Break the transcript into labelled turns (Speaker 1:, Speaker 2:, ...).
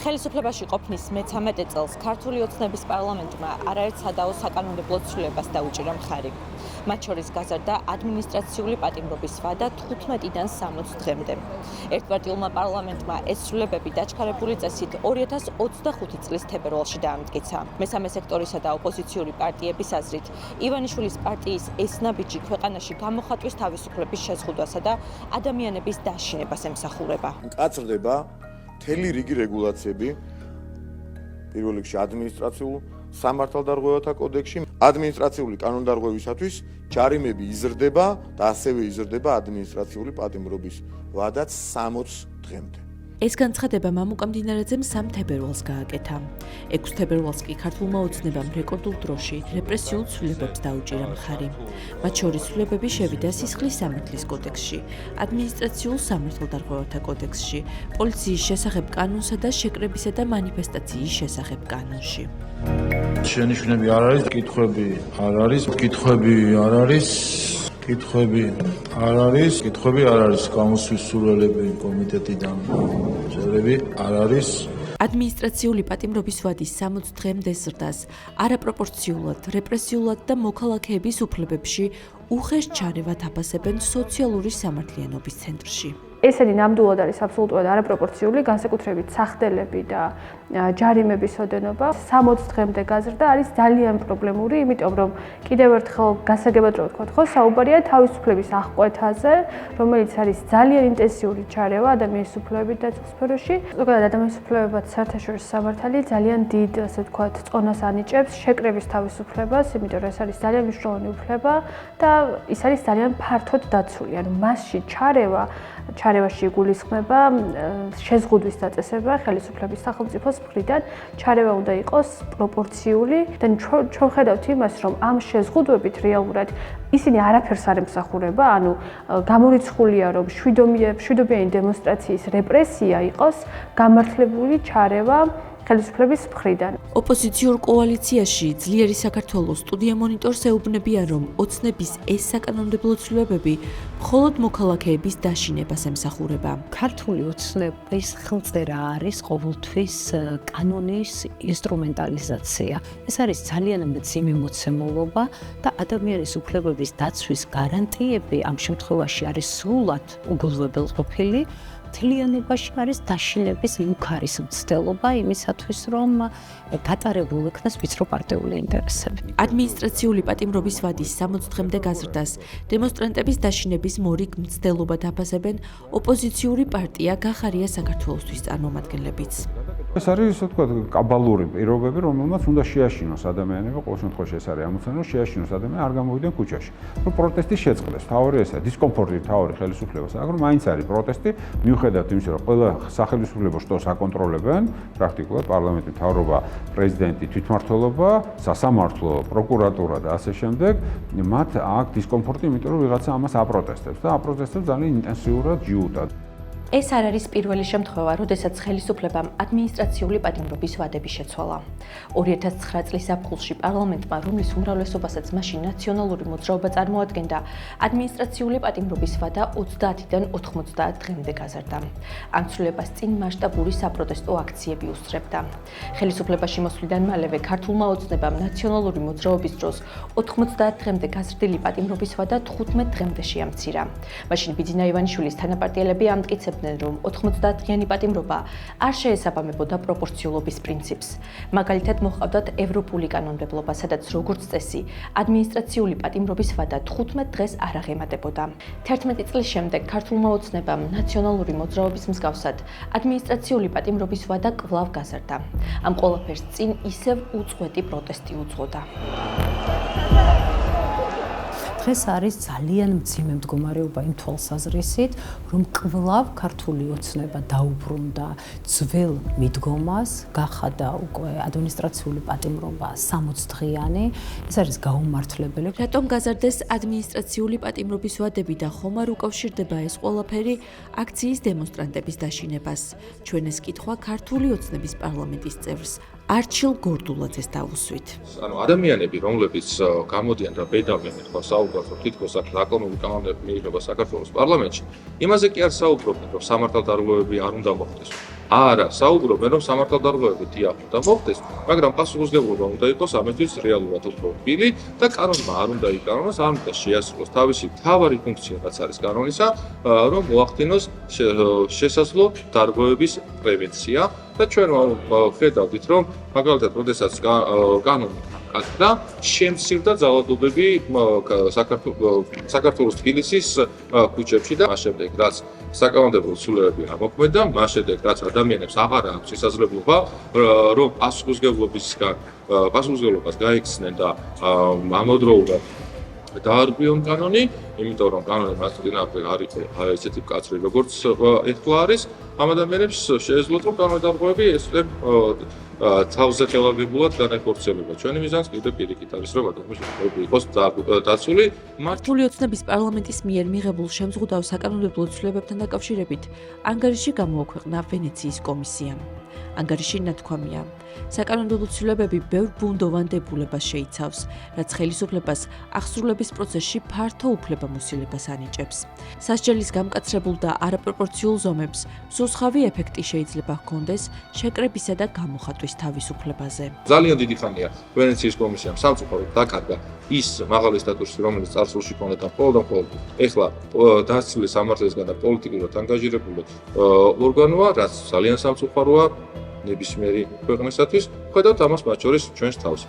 Speaker 1: ხელისუფლებაში ყოფნის მე-13 წელს ქართული ოცნების პარლამენტმა არაერთ სადაო საკანონმდებლო ცვლილებას დაუჭირა მხარი. მათ შორის გაზარდა ადმინისტრაციული პატიმრობის ვადა 15-დან 60 დღემდე. ერთპარტიულმა პარლამენტმა ეს ცვლილებები დაჩქარებული წესით 2025 წლის თებერვალში დაამტკიცა. მესამე სექტორისა და ოპოზიციური პარტიების აზრით, ივანიშვილის პარტიის ეს ნაბიჯი ქვეყანაში გამოხატვის თავისუფლების შეზღუდვასა და ადამიანების დაშინებას ემსახურება.
Speaker 2: მკაცრდება მთელი რიგი რეგულაციები, პირველ რიგში ადმინისტრაციულ სამართალდარღვევათა კოდექსში, ადმინისტრაციული კანონდარღვევისათვის ჯარიმები იზრდება და ასევე იზრდება ადმინისტრაციული პატიმრობის ვადაც 60 დღემდე.
Speaker 3: ეს განცხადება მამუკა მდინარეძემ 3 თებერვალს გააკეთა. 6 თებერვალს კი ქართულმა ოცნებამ რეკორდულ დროში რეპრესიულ ცვლილებებს დაუჭირა მხარი. მათ შორის ცვლილებები შევიდა სისხლის სამართლის კოდექსში, ადმინისტრაციულ სამართალდარღვევათა კოდექსში, პოლიციის შესახებ კანონსა და შეკრებისა და მანიფესტაციის შესახებ კანონში.
Speaker 4: შენიშვნები არ არის, კითხვები არ არის, კითხვები არ არის, გამოსვის სურვილები კომიტეტიდან წევრები არ არის.
Speaker 3: ადმინისტრაციული პატიმრობის ვადის 60 დღემდე ზრდას არაპროპორციულად, რეპრესიულად და მოქალაქეების უფლებებში უხეშ ჩარევად აფასებენ სოციალური სამართლიანობის ცენტრში.
Speaker 5: ესენი ნამდვილად არის აბსოლუტურად არაპროპორციული, განსაკუთრებით სახდელები და ჯარიმების ოდენობა 60 დღემდე გაზრდა არის ძალიან პრობლემური, იმიტომ რომ კიდევ ერთხელ გასაგებად რო ვთქვათ, ხო, საუბარია თავისუფლების აღკვეთაზე, რომელიც არის ძალიან ინტენსიური ჩარევა ადამიანის უფლებებით დაწყების სფეროში. ზოგადად ადამიანის უფლებებად საერთაშორისო სამართალი ძალიან დიდ, ასე ვთქვათ, წონას ანიჭებს შეკრების თავისუფლებას, იმიტომ რომ ეს არის ძალიან მნიშვნელოვანი უფლება და ის არის ძალიან ფართოდ დაცული. ანუ მასში ჩარევაში იგულისხმება შეზღუდვის დაწესება ხელისუფლების სახელმწიფოს მხრიდან. ჩარევა უნდა იყოს პროპორციული და ჩვენ ხედავთ იმას, რომ ამ შეზღუდვებით რეალურად ისინი არაფერს არ ემსახურება, ანუ გამორიცხულია, რომ მშვიდობიანი დემონსტრაციის რეპრესია იყოს გამართლებული ჩარევა ხელისუფლების მხრიდან.
Speaker 3: ოპოზიციურ კოალიციაში ძლიერი საქართველოს სტუდია მონიტორს ეუბნებიან, რომ ოცნების ეს საკანონმდებლო ცვლილებები მხოლოდ მოქალაქეების დაშინებას ემსახურება.
Speaker 6: ქართული ოცნების ხელწერა არის ყოველთვის კანონის ინსტრუმენტალიზაცია. ეს არის ძალიან მძიმე მოცემულობა და ადამიანის უფლებების დაცვის გარანტიები ამ შემთხვევაში არის სრულად უგულებელყოფილი. მთლიანობაში არის დაშინების მუქარის მცდელობა იმისათვის, რომ გატარებულ იქნას ვიწრო პარტიული ინტერესები.
Speaker 3: ადმინისტრაციული პატიმრობის ვადის 60 დღემდე გაზრდას დემონსტრანტების დაშინების მორიგ მცდელობად აფასებენ ოპოზიციური პარტია გახარია საქართველოსთვის წარმომადგენლებიც.
Speaker 7: ეს არის ისე ვთქვათ კაბალური პირობები, რომელმაც უნდა შეაშინოს ადამიანები, ყოველ შემთხვევაში ეს არის ამოცანა, რომ შეაშინოს ადამიანი არ გამოვიდნენ ქუჩაში. რომ პროტესტი შეწყდეს, თავი ესაა, დისკომფორტი თავი ხელისუფლებას, მაგრამ მაინც არის პროტესტი, მიუხედავად იმისა, რომ ყველა სახელმწიფო შტოს აკონტროლებენ, პრაქტიკულად პარლამენტი, მთავრობა, პრეზიდენტი, თვითმმართველობა, სასამართლო, პროკურატურა და ასე შემდეგ, მათ აქვს დისკომფორტი, იმიტომ რომ ვიღაცა ამას აპროტესტებს და აპროტესტებს ძალიან ინტენსიურად ჯიუტად.
Speaker 1: ეს არ არის პირველი შემთხვევა, როდესაც ხელისუფლებამ ადმინისტრაციული პატიმრობის ვადები შეცვალა. 2009 წლის ზაფხულში პარლამენტმა, რომლის უმრავლესობასაც მაშინ ნაციონალური მოძრაობა წარმოადგენდა, ადმინისტრაციული პატიმრობის ვადა 30-დან 90 დღემდე გაზარდა. ამ ცვლილებას წინ მასშტაბური საპროტესტო აქციები უსწრებდა. ხელისუფლებაში მოსვლიდან მალევე ქართულმა ოცნებამ ნაციონალური მოძრაობის დროს 90 დღემდე გაზრდილი პატიმრობის ვადა 15 დღემდე შეამცირა. მაშინ ბიძინა ივანიშვილის თანაპარტიელები ამტკიცებდნენ, რომ 90-დღიანი პატიმრობა არ შეესაბამებოდა პროპორციულობის პრინციპს. მაგალითად მოჰყავდათ ევროპული კანონმდებლობა, სადაც როგორც წესი, ადმინისტრაციული პატიმრობის ვადა 15 დღეს არ აღემატებოდა. 11 წლის შემდეგ ქართულმა ოცნებამ ნაციონალური მოძრაობის მსგავსად ადმინისტრაციული პატიმრობის ვადა კვლავ გაზარდა. ამ ყველაფერს წინ ისევ უწყვეტი პროტესტი უძღოდა.
Speaker 6: დღეს არის ძალიან მძიმე მდგომარეობა იმ თვალსაზრისით, რომ კვლავ ქართული ოცნება დაუბრუნდა ძველ მიდგომას, გახადა უკვე ადმინისტრაციული პატიმრობა 60 დღიანი. ეს არის გაუმართლებელი.
Speaker 3: რატომ გაზარდეს ადმინისტრაციული პატიმრობის ვადები და ხომ არ უკავშირდება ეს ყველაფერი აქციის დემონსტრანტების დაშინებას? ჩვენ ეს კითხვა ქართული ოცნების პარლამენტის წევრს არჩილ გორდულაძეს დავუსვით.
Speaker 8: ანუ ადამიანები, რომლებიც გამოდიან და ბედავენ ხო საუბრობთ, რომ თითქოს აქ საკანონმდებლო კანონები მიიღება საქართველოს პარლამენტში, იმაზე კი არ საუბრობენ, რომ სამართალდარღვევები არ უნდა მოხდეს. არა საუბრობენ, რომ სამართალდარღვევები დიახ და მოხდეს, მაგრამ პასუხისმგებლობა უნდა იყოს ამისთვის რეალურად უფრო რბილი და კანონმა არ უნდა იკანონოს, არ უნდა შეასრულოს თავისი მთავარი ფუნქცია, რაც არის კანონისა, რომ მოახდინოს შესაძლო დარღვევების პრევენცია და ჩვენ ხედავთ, რომ მაგალითად, როდესაც კანონი და შემცირდა ძალადობები საქართველოს თბილისის ქუჩებში და მას შემდეგ რაც საკანონმდებლო ცვლილებები ამოქმედა, მას შემდეგ რაც ადამიანებს აღარ აქვს შესაძლებლობა რომ პასუხისმგებლობას გაიქცნენ და ამავდროულად დაარღვიონ კანონი, იმიტომ რომ კანონი მას წინააღმდეგ არ იყო ესეთი მკაცრი როგორც ეხლა არის, ამ ადამიანებს შეეძლოთ რომ კანონი დარღვევები ესწრებ თავზე ხელოვნებულად განახორციელება. ჩვენი მიზანს კიდევ პირიქით არის რომ ადამიანები იყოს დაცული.
Speaker 3: მართული ოცნების პარლამენტის მიერ მიღებულ შემზღუდავ საკანონმდებლო ცვლილებებთან დაკავშირებით ანგარიში გამოაქვეყნა ვენეციის კომისიამ. ანგარიში ნათქვამია: საკანონმდებლო ცვლილებები ბევრ ბუნდოვან დებულებას შეიცავს, რაც ხელისუფლებას აღსრულების პროცესში ფართო უფლებამოსილებას ანიჭებს. სასჯელის გამკაცრებულ და არაპროპორციულ ზომებს მსუსხავი ეფექტი შეიძლება ჰქონდეს შეკრებისა და გამოხატვის თავისუფლებაზე.
Speaker 8: ძალიან დიდი ხანია ვენეციის კომისიამ სამწუხაროდ დაკარგა ის მაღალი სტატუსი, რომელიც წარსულში ჰქონდა მხოლოდ ეხლა დასწრილი სამართლისგან და პოლიტიკურად ანგაჟირებული ორგანოა, რაც ძალიან სამწუხაროა ნებისმიერი ქვეყნისათვის. ხედავთ ამას მათ შორის ჩვენს თავს.